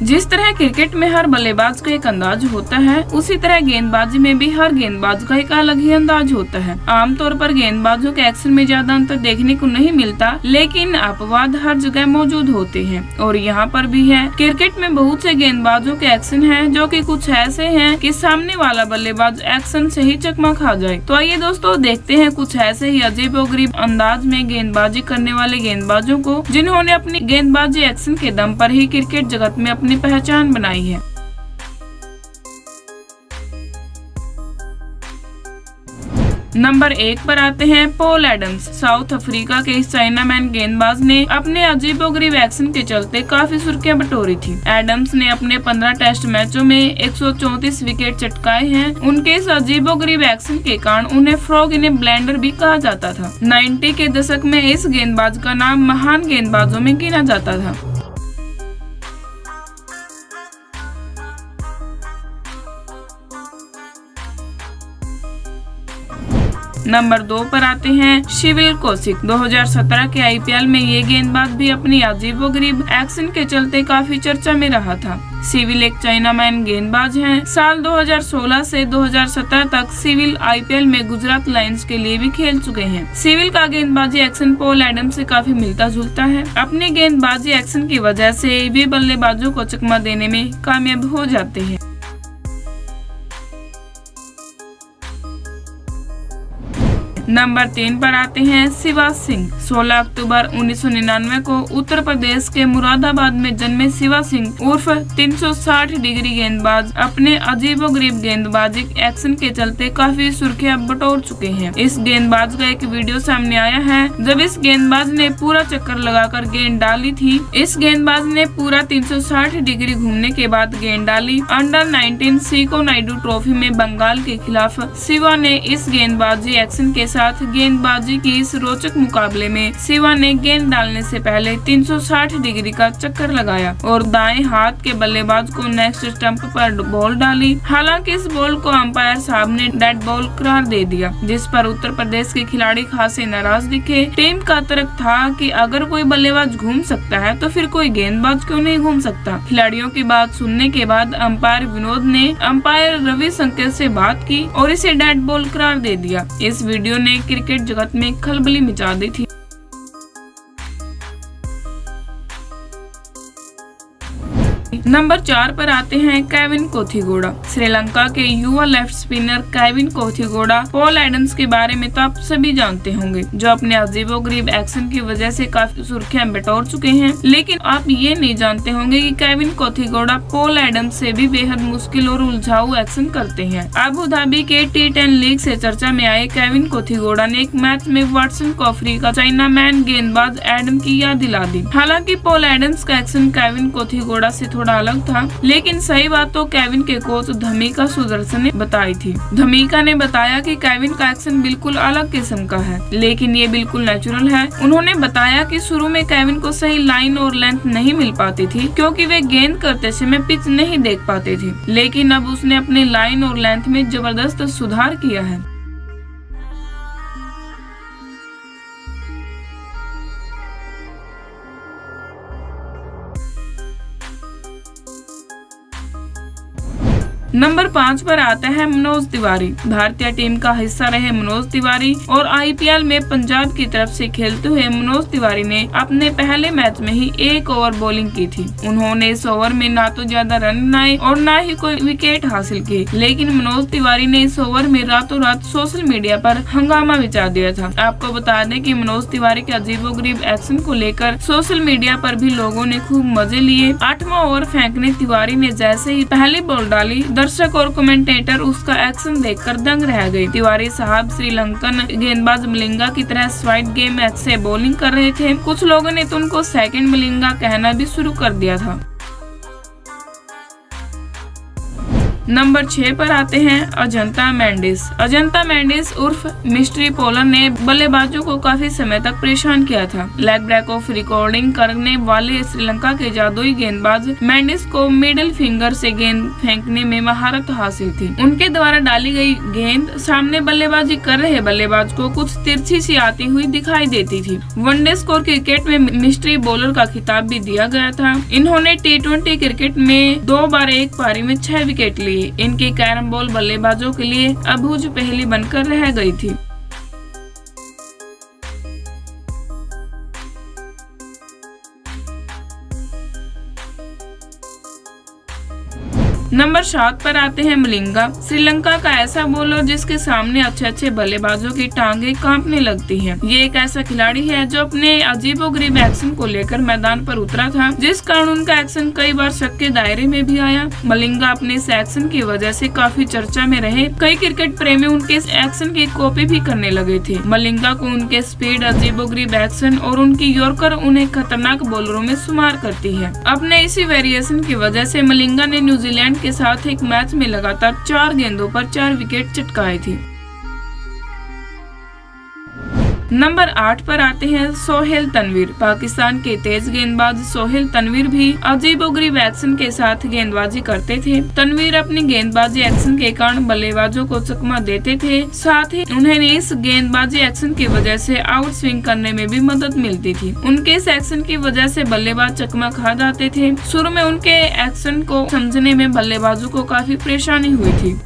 जिस तरह क्रिकेट में हर बल्लेबाज का एक अंदाज होता है, उसी तरह गेंदबाजी में भी हर गेंदबाज का एक अलग ही अंदाज होता है। आमतौर पर गेंदबाजों के एक्शन में ज्यादा अंतर देखने को नहीं मिलता, लेकिन अपवाद हर जगह मौजूद होते हैं और यहाँ पर भी है। क्रिकेट में बहुत से गेंदबाजों के एक्शन हैं जो कि कुछ ऐसे हैं कि सामने वाला बल्लेबाज एक्शन से ही चकमा खा जाए। तो आइए दोस्तों देखते हैं कुछ ऐसे ही अजीबोगरीब अंदाज में गेंदबाजी करने वाले गेंदबाजों को, जिन्होंने अपनी गेंदबाजी एक्शन के दम पर ही क्रिकेट जगत में अपनी पहचान बनाई है। नंबर 1 पर आते हैं पॉल एडम्स। साउथ अफ्रीका के इस चाइनामैन गेंदबाज ने अपने अजीबोगरीब एक्शन के चलते काफी सुर्खियां बटोरी थी। एडम्स ने अपने 15 टेस्ट मैचों में 134 विकेट चटकाए हैं। उनके इस अजीबोगरीब एक्शन के कारण उन्हें फ्रॉग इन ए ब्लेंडर भी कहा जाता था। 90 के दशक में इस गेंदबाज का नाम महान गेंदबाजों में गिना जाता था। नंबर 2 पर आते हैं सिविल कोसिक। 2017 के आईपीएल में ये गेंदबाज भी अपनी अजीबोगरीब एक्शन के चलते काफी चर्चा में रहा था। सिविल एक चाइनामैन गेंदबाज हैं। साल 2016 से 2017 तक सिविल आईपीएल में गुजरात लायंस के लिए भी खेल चुके हैं। सिविल का गेंदबाजी एक्शन पॉल एडम्स से काफी मिलता जुलता है। अपने गेंदबाजी एक्शन की वजह से वे बल्लेबाजों को चकमा देने में कामयाब हो जाते हैं। नंबर 3 पर आते हैं शिवराज सिंह। 16 अक्टूबर 1999 को उत्तर प्रदेश के मुरादाबाद में जन्मे शिवराज सिंह उर्फ 360 डिग्री गेंदबाज अपने अजीबोगरीब गेंदबाजी एक्शन के चलते काफी सुर्खियां बटोर चुके हैं। इस गेंदबाज का एक वीडियो सामने आया है जब इस गेंदबाज ने पूरा चक्कर लगाकर गेंद डाली थी। इस गेंदबाज ने पूरा 360 डिग्री घूमने के बाद गेंद डाली। अंडर 19 सीको नायडू ट्रॉफी में बंगाल के खिलाफ शिवा ने इस गेंदबाजी एक्शन के साथ गेंदबाजी की इस रोचक मुकाबले में शिवा ने गेंद डालने से पहले 360 डिग्री का चक्कर लगाया और दाएं हाथ के बल्लेबाज को नेक्स्ट स्टंप पर बॉल डाली। हालांकि इस बॉल को अंपायर साहब ने डेड बॉल करार दे दिया, जिस पर उत्तर प्रदेश के खिलाड़ी खासे नाराज दिखे। टीम का तर्क था कि अगर कोई बल्लेबाज घूम सकता है तो फिर कोई गेंदबाज क्यों नहीं घूम सकता। खिलाड़ियों की बात सुनने के बाद अंपायर विनोद ने अंपायर रवि शंकर से बात की और इसे डेड बॉल करार दे दिया। इस वीडियो ने क्रिकेट जगत में खलबली मचा दी थी। नंबर 4 पर आते हैं केविन कोथिगोडा। श्रीलंका के युवा left spinner Kevin Kothigoda Paul Adams के बारे में तो आप सभी जानते होंगे, जो अपने अजीबोगरीब एक्शन की वजह से काफी सुर्खियां बटोर चुके हैं। लेकिन आप ये नहीं जानते होंगे कि केविन कोथिगोडा पॉल एडम्स से भी बेहद मुश्किल और उलझाऊ एक्शन करते हैं। अबू धाबी के T10 लीग से चर्चा में आए केविन कोथिगोडा ने एक मैच में वाटसन कॉफरी का चाइनामैन गेंदबाज एडम की याद दिला दी। हालांकि पॉल एडम्स का एक्शन केविन कोथिगोडा से थोड़ा अलग था, लेकिन सही बात तो केविन के कोच धमिका सुदर्शन ने बताई थी। धमिका ने बताया कि केविन का एक्शन बिल्कुल अलग किस्म का है, लेकिन ये बिल्कुल नेचुरल है। उन्होंने बताया कि शुरू में केविन को सही लाइन और लेंथ नहीं मिल पाती थी, क्योंकि वे गेंद करते समय पिच नहीं देख पाते थे, लेकिन अब उसने अपनी लाइन और लेंथ में जबरदस्त सुधार किया है। नंबर 5 पर आता है मनोज तिवारी। भारतीय टीम का हिस्सा रहे मनोज तिवारी और आईपीएल में पंजाब की तरफ से खेलते हुए मनोज तिवारी ने अपने पहले मैच में ही 1 ओवर बॉलिंग की थी। उन्होंने इस ओवर में ना तो ज्यादा रन बनाए और ना ही कोई विकेट हासिल की, लेकिन मनोज तिवारी ने इस ओवर में रातों रात सोशल मीडिया पर हंगामा मचा दिया था। आपको बता दें कि मनोज तिवारी के अजीबोगरीब एक्शन को लेकर सोशल मीडिया पर भी लोगों ने खूब मजे लिए। 8वां ओवर फेंकने तिवारी ने जैसे ही पहली बॉल डाली, दर्शक और कमेंटेटर उसका एक्शन देखकर दंग रह गए। तिवारी साहब श्रीलंकन गेंदबाज मलिंगा की तरह स्वाइट गेम से बॉलिंग कर रहे थे। कुछ लोगों ने तो उनको सेकंड मलिंगा कहना भी शुरू कर दिया था। नंबर 6 पर आते हैं अजंता मेंडिस। अजंता मेंडिस उर्फ मिस्ट्री पोलर ने बल्लेबाजों को काफी समय तक परेशान किया था। लेग ब्रेक ऑफ रिकॉर्डिंग करने वाले श्रीलंका के जादुई गेंदबाज मेंडिस को मिडिल फिंगर से गेंद फेंकने में महारत हासिल थी। उनके द्वारा डाली गई गेंद सामने बल्लेबाजी कर रहे बल्लेबाज को कुछ तिरछी सी आती हुई दिखाई देती थी। वनडे स्कोर क्रिकेट में मिस्ट्री बॉलर का खिताब भी दिया गया था। इन्होंने T20 क्रिकेट में 2 बार एक पारी में 6 विकेट लिए। इनकी कैरम बॉल बल्लेबाजों के लिए अबूझ पहेली बनकर रह गई थी। नंबर 7 पर आते हैं मलिंगा। श्रीलंका का ऐसा बॉलर जिसके सामने अच्छे बल्लेबाजों की टांगे कांपने लगती हैं। ये एक ऐसा खिलाड़ी है जो अपने अजीबोगरीब एक्शन को लेकर मैदान पर उतरा था, जिस कारण उनका एक्शन कई बार शक के दायरे में भी आया। मलिंगा अपने इस एक्शन की वजह से काफी चर्चा में रहे। कई क्रिकेट प्रेमी उनके इस एक्शन की कॉपी भी करने लगे थे। मलिंगा को उनके स्पीड, अजीबोगरीब एक्शन और उनकी यॉर्कर उन्हें खतरनाक बॉलरों में शुमार करती है। अपने इसी वेरिएशन की वजह से मलिंगा ने न्यूजीलैंड के साथ एक मैच में लगातार 4 गेंदों पर 4 विकेट चटकाए थे। नंबर 8 पर आते हैं सोहेल तनवीर। पाकिस्तान के तेज गेंदबाज सोहेल तनवीर भी अजीबोगरीब एक्शन के साथ गेंदबाजी करते थे। तनवीर अपनी गेंदबाजी एक्शन के कारण बल्लेबाजों को चकमा देते थे। साथ ही उन्हें इस गेंदबाजी एक्शन की वजह से आउट स्विंग करने में भी मदद मिलती थी। उनके इस एक्शन की वजह से बल्लेबाज चकमा खा जाते थे। शुरू में उनके एक्शन को समझने में बल्लेबाजों को काफी परेशानी हुई थी।